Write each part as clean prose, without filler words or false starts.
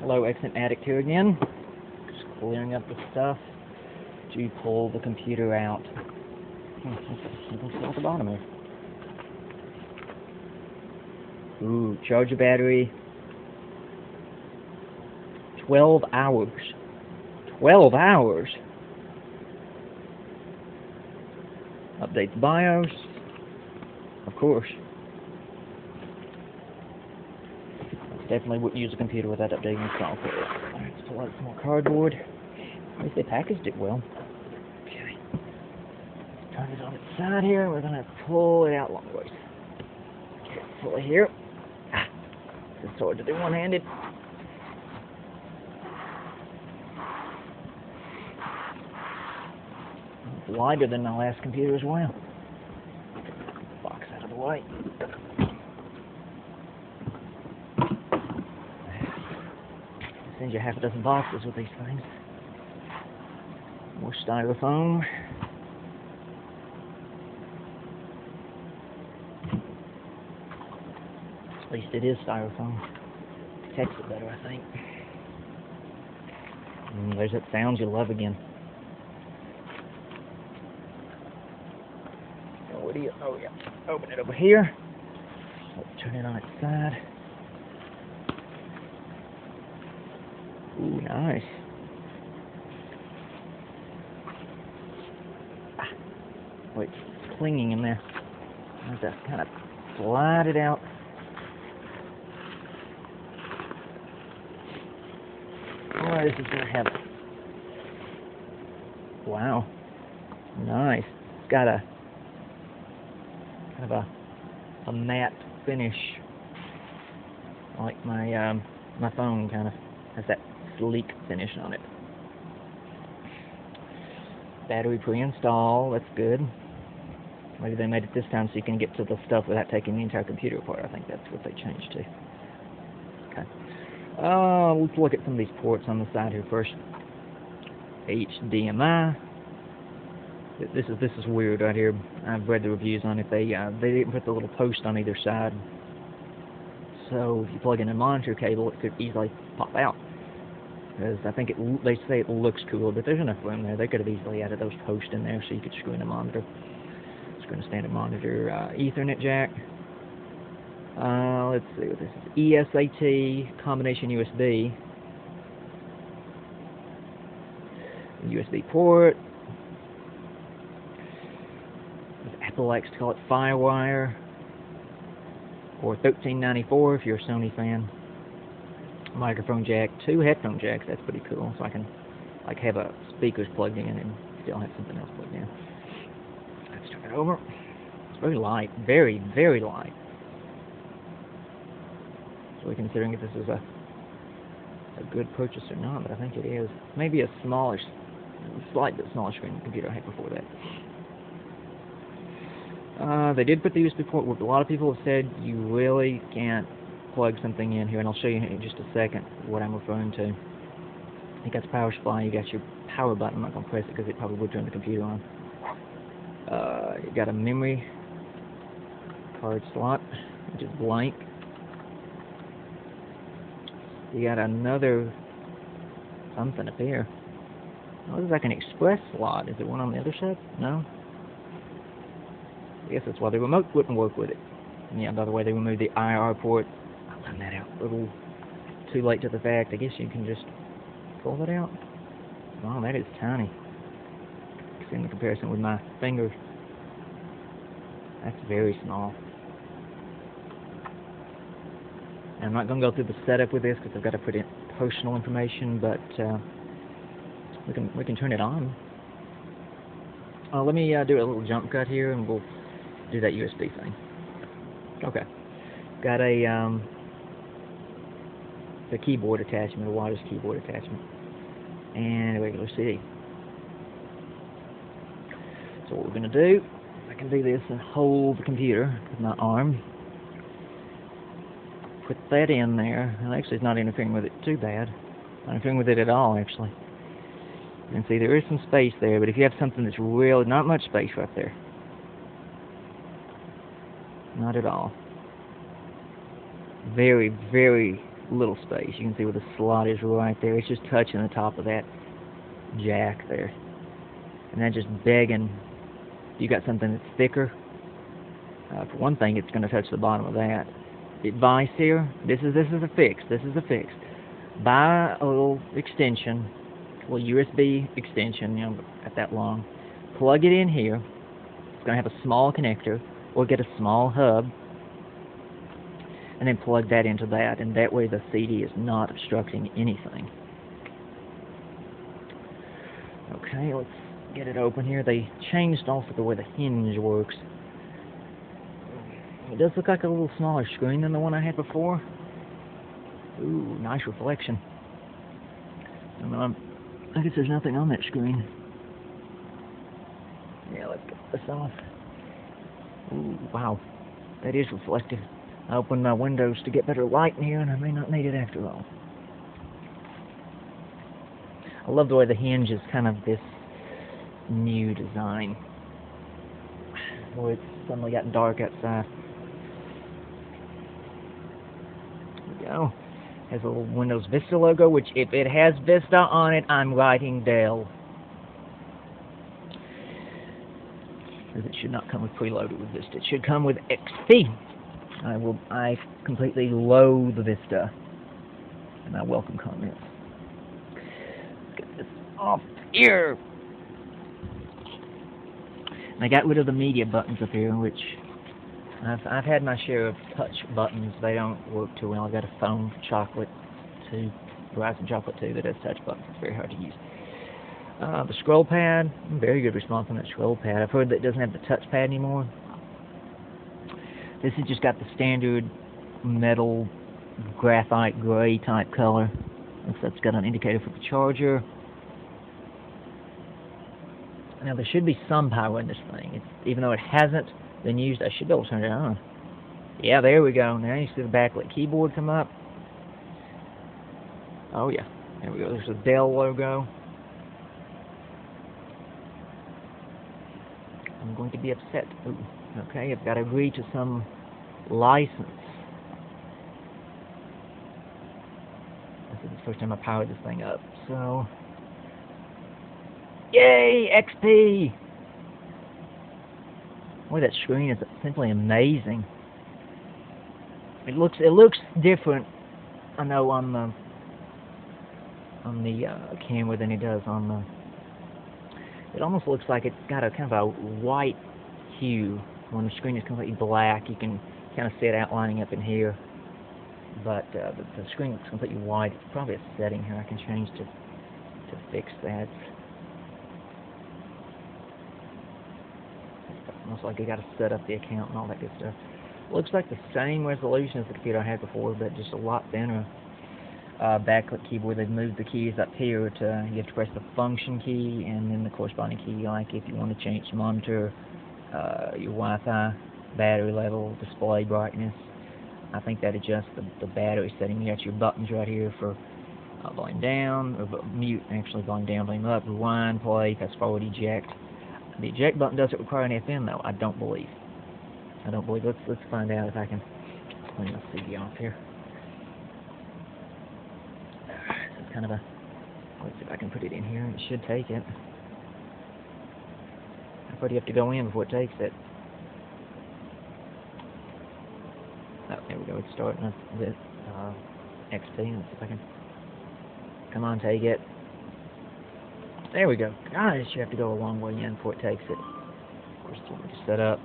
Hello, Exit Addict here again. Just clearing up the stuff to pull the computer out. Something still at the bottom here. Ooh, charge the battery. 12 hours. 12 hours! Update the BIOS. Of course. Definitely wouldn't use a computer without updating the software. Alright, let's pull out some more cardboard. At least they packaged it well. Okay. Turn it on its side here. We're going to pull it out long ways. Okay, pull it here. It's hard to do one-handed. It's lighter than my last computer as well. Box out of the way. Send you half a dozen boxes with these things. More styrofoam. At least it is styrofoam. Protects it better, I think. And there's that sound you love again. Oh, yeah. Open it over here. Let's turn it on its side. Ooh, nice. Wait, it's clinging in there. I have to kind of slide it out. Oh, this is going to have... Wow. Nice. It's got a kind of a matte finish, like my my phone kind of has that sleek finish on it. Battery pre-install, that's good. Maybe they made it this time so you can get to the stuff without taking the entire computer apart. I think that's what they changed to. Okay. Let's look at some of these ports on the side here first. HDMI. This is weird right here. I've read the reviews on it. They didn't put the little post on either side, so if you plug in a monitor cable, it could easily pop out. Because I think they say it looks cool, but there's enough room there. They could have easily added those posts in there so you could screw in a monitor. Screw in a standard monitor. Ethernet jack. Let's see what this is. eSAT combination USB. USB port. Apple likes to call it Firewire. Or 1394 if you're a Sony fan. Microphone jack, 2 headphone jacks, that's pretty cool, so I can like have a speakers plugged in and still have something else plugged in. Let's turn it over. It's very light, very, very light. So we're considering if this is a good purchase or not, but I think it is. Maybe a smallish, slight bit smaller screen than the computer I had before that. They did put the USB port. A lot of people have said you really can't plug something in here, and I'll show you in just a second what I'm referring to. You got the power supply, you got your power button. I'm not going to press it because it probably would turn the computer on. You got a memory card slot, which is blank. You got another something up here. Oh, this is like an express slot. Is there one on the other side? No? I guess that's why the remote wouldn't work with it. And yeah, by the way, they removed the IR port. I'll find that out a little too late to the fact. I guess you can just pull that out. Wow, that is tiny. In comparison with my finger, that's very small. And I'm not going to go through the setup with this because I've got to put in personal information, but we can turn it on. Let me do a little jump cut here, and we'll do that USB thing. Okay, got the keyboard attachment, a wireless keyboard attachment, and a regular CD. So what we're going to do, I can do this and hold the computer with my arm. Put that in there, and actually it's not interfering with it too bad. Not interfering with it at all, actually. You can see there is some space there, but if you have something that's really not much space right there. Not at all. Very, very little space. You can see where the slot is right there. It's just touching the top of that jack there. And then just begging, you got something that's thicker. For one thing, it's going to touch the bottom of that. The advice here, this is a fix. This is a fix. Buy a little extension, a little USB extension, you know, at that long. Plug it in here. It's going to have a small connector, or get a small hub, and then plug that into that, and that way the CD is not obstructing anything. Okay, let's get it open here. They changed also the way the hinge works. It does look like a little smaller screen than the one I had before. Ooh, nice reflection. I guess there's nothing on that screen. Yeah, let's get this off. Ooh, wow. That is reflective. I opened my windows to get better light in here, and I may not need it after all. I love the way the hinge is kind of this new design. Boy, it's suddenly gotten dark outside. There we go. Has a little Windows Vista logo, which if it has Vista on it, I'm writing Dell. Because it should not come with preloaded with Vista. It should come with XP. I completely loathe Vista. And I welcome comments. Let's get this off here. And I got rid of the media buttons up here, which I've had my share of touch buttons. They don't work too well. I've got a phone Chocolate 2, Verizon Chocolate 2 that has touch buttons. It's very hard to use. The scroll pad, very good response on that scroll pad. I've heard that it doesn't have the touch pad anymore. This has just got the standard metal graphite gray type color. Looks like it's got an indicator for the charger. Now there should be some power in this thing. Even though it hasn't been used, I should be able to turn it on. Yeah, there we go. Now you see the backlit keyboard come up. Oh yeah, there we go. There's a Dell logo. I'm going to be upset. Ooh, okay, I've got to agree to some license. This is the first time I powered this thing up, so... Yay, XP! Boy, that screen is simply amazing. It looks different, I know, on the camera than it does on the... It almost looks like it's got a kind of a white hue. When the screen is completely black, you can kind of see it outlining up in here. But the screen looks completely white. It's probably a setting here I can change to fix that. Almost like you got to set up the account and all that good stuff. Looks like the same resolution as the computer I had before, but just a lot thinner. Backlit keyboard, they've moved the keys up here to, you have to press the function key and then the corresponding key, like if you want to change monitor, your Wi-Fi, battery level, display brightness. I think that adjusts the battery setting. You got your buttons right here for volume down, or mute, actually volume down, volume up, rewind, play, fast forward, eject. The eject button doesn't require an FM though, I don't believe. Let's find out if I can clean the CD off here. It's kind of a, let's see if I can put it in here. It should take it. How far do you have to go in before it takes it? Oh, there we go. It's starting up with XP. Let's see if I can. Come on, take it. There we go. Gosh, you have to go a long way in before it takes it. Of course, it's set up.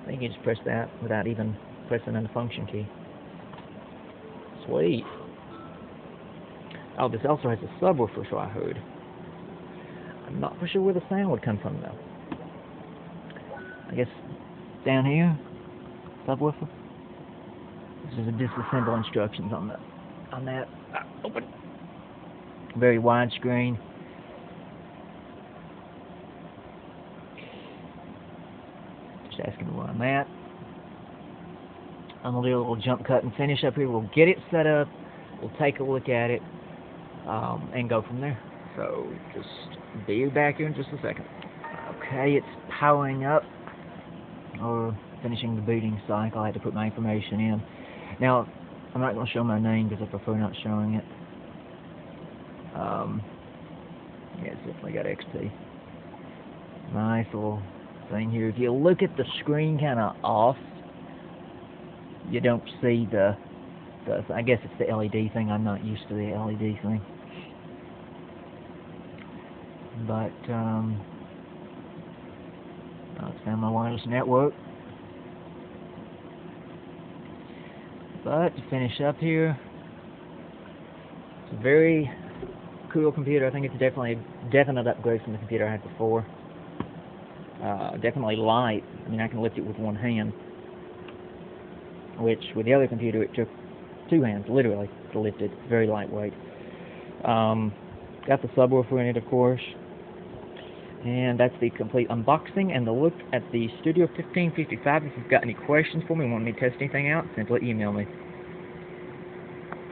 I think you just press that without even pressing on the function key. Sweet. Oh, this also has a subwoofer, so I heard. I'm not for sure where the sound would come from, though. I guess down here, subwoofer. This is a disassemble instructions on that. Open. Very wide screen. Just asking to run that. I'm gonna do a little jump cut and finish up here. We'll get it set up. We'll take a look at it and go from there. So just be back here in just a second. Okay, it's powering up or finishing the booting cycle. I had to put my information in. Now, I'm not going to show my name because I prefer not showing it. Yeah, it's definitely got XP. Nice little thing here. If you look at the screen kind of off, you don't see the I guess it's the LED thing. I'm not used to the LED thing. But I've found my wireless network. But to finish up here, it's a very cool computer. I think it's definitely a definite upgrade from the computer I had before. Definitely light. I mean, I can lift it with one hand, which with the other computer it took two hands, literally, to lift it. It's very lightweight. Got the subwoofer in it, of course. And that's the complete unboxing and the look at the Studio 1555. If you've got any questions for me, want me to test anything out, simply email me.